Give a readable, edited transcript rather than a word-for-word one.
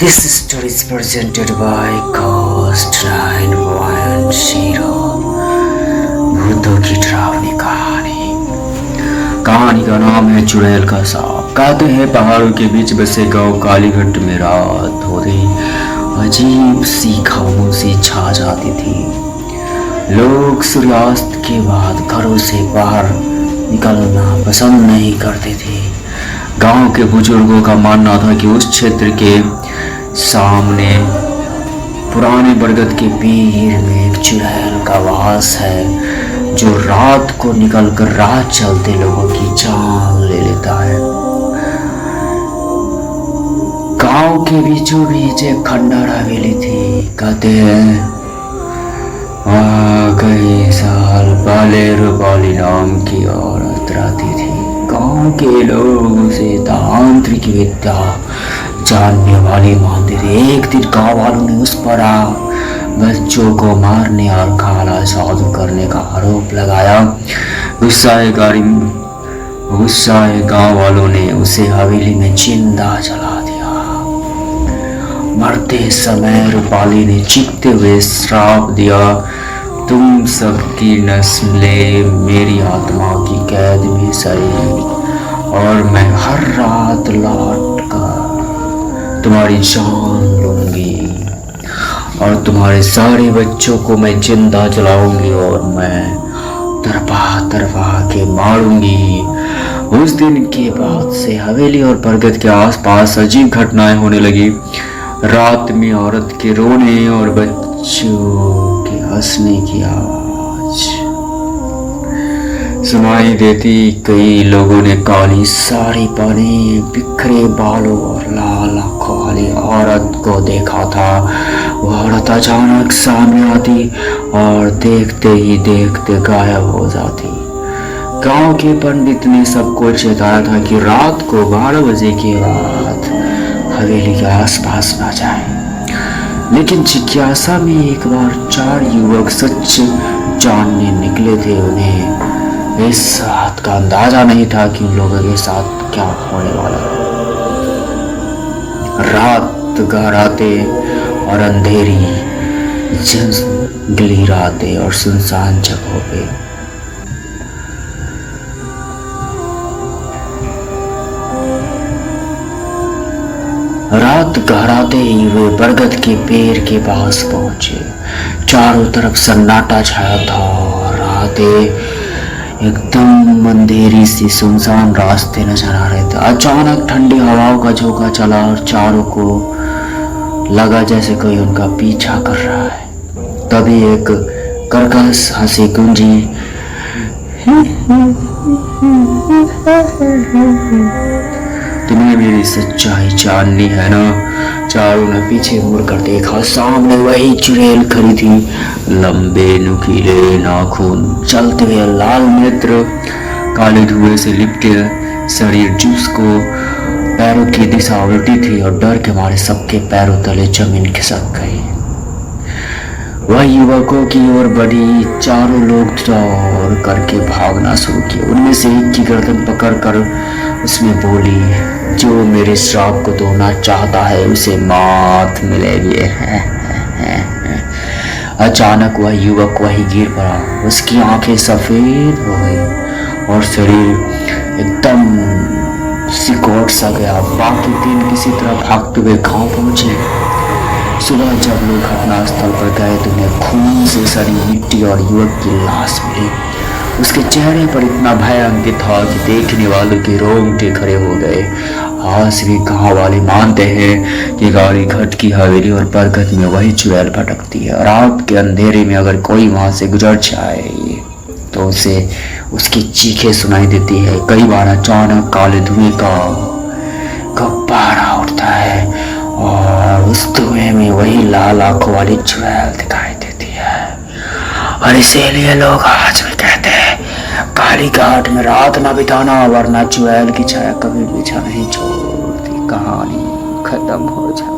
This story is presented by Coast 9.0 भूतों की डरावनी कहानी। कहानी का नाम है चुड़ैल का सांप। कहते हैं पहाड़ों के बीच बसे गांव कालीघाट में रात होते अजीब सी खामोशी छा जाती थी। लोग सूर्यास्त के बाद घरों से बाहर निकलना पसंद नहीं करते थे। गांव के बुजुर्गों का मानना था कि उस क्षेत्र के सामने पुराने बरगद के पेड़ में एक चुड़ैल का वास है जो रात को निकलकर राह चलते लोगों की जान ले लेता है। गांव के बीचों बीच एक खंडहर हवेली थी। कहते हैं कई साल पहले रूपाली नाम की औरत रहती थी। गांव के लोग उसे तांत्रिक विद्या जानने वाली मानते थे। एक दिन गांव वालों ने उस पर बच्चों को मारने और काला जादू करने का आरोप लगाया। गुस्साए गांव वालों ने उसे हवेली में जिंदा जला दिया। मरते समय रूपाली ने चीखते हुए श्राप दिया, तुम सबकी नस्लें मेरी आत्मा की कैद में सड़ी और मैं हर रात लौट कर तुम्हारी जान लूंगी और तुम्हारे सारे बच्चों को मैं जिंदा जलाऊंगी और मैं तरफा के मारूंगी। उस दिन के बाद से हवेली और बरगद के आसपास अजीब घटनाएं होने लगी। रात में औरत के रोने और बच्चों के हंसने की आवाज सुनाई देती। कई लोगों ने काली साड़ी पहने, बिखरे बालों और लाल आंखों वाली औरत को देखा था। वह औरत अचानक सामने आती और देखते ही देखते गायब हो जाती। गांव के पंडित ने सबको चेताया था कि रात को 12 बजे के बाद हवेली के आसपास न जाए। लेकिन जिज्ञासा में एक बार 4 युवक सच जानने निकले थे। उन्हें इस बात का अंदाजा नहीं था कि उन लोगों के साथ क्या होने वाला है। रात गहराते और अंधेरी जंगली रातें और सुनसान जगहों पे रात गहराते ही वे बरगद के पेड़ के पास पहुंचे। चारों तरफ सन्नाटा छाया था और रातें एकदम अंधेरी सी सुनसान रास्ते नजर आ रहे थे। अचानक ठंडी हवाओं का झोंका चला और चारों को लगा जैसे कोई उनका पीछा कर रहा है। तभी एक कर्कश हंसी गूंजी। तुम्हें मेरी सच्चाई जाननी है ना? चारों ने पीछे मुड़कर देखा। सामने वही चुड़ैल खड़ी थी, लंबे नुकीले नाखून, चलते हुए लाल नेत्र, काले धुएं से लिपटे शरीर जिसको पैरों की दिशा उल्टी थी और डर के मारे सबके पैरों तले जमीन खिसक गई। वह युवकों की ओर बढ़ी। चारों लोग दौड़ करके भागना शुरू किया। उनमें से एक की गर्दन पकड़कर उसने बोली, जो मेरे श्राप को तोड़ना चाहता है उसे मात मिलेगी। अचानक वह युवक वही गिर पड़ा। उसकी आंखें सफेद हो गई और शरीर एकदम सिकोड़ सा गया। बाकी 3 किसी तरह भागते हुए गांव पहुंचे। सुबह जब लोग घटनास्थल पर गए तो उन्हें खून से सड़ी मिट्टी और युवक की लाश मिली। उसके चेहरे पर इतना भय अंकित था कि देखने वालों के रोंगटे खड़े हो गए। आज भी गांव वाले मानते हैं कि कालीघाट की हवेली और बरगद में वही चुड़ैल भटकती है। रात के अंधेरे में अगर कोई वहां से गुजर जाए तो उसे उसकी चीखें सुनाई देती है। कई बार अचानक काले धुएं का गुब्बारा उठता है और उस धुएं में वही लाल आंखों वाली चुड़ैल दिखाई देती है। और इसीलिए लोग आज भी कहते हैं कालीघाट में रात न बिताना, वरना चुड़ैल की छाया कभी पीछा नहीं छोड़ती। कहानी खत्म हो जाए।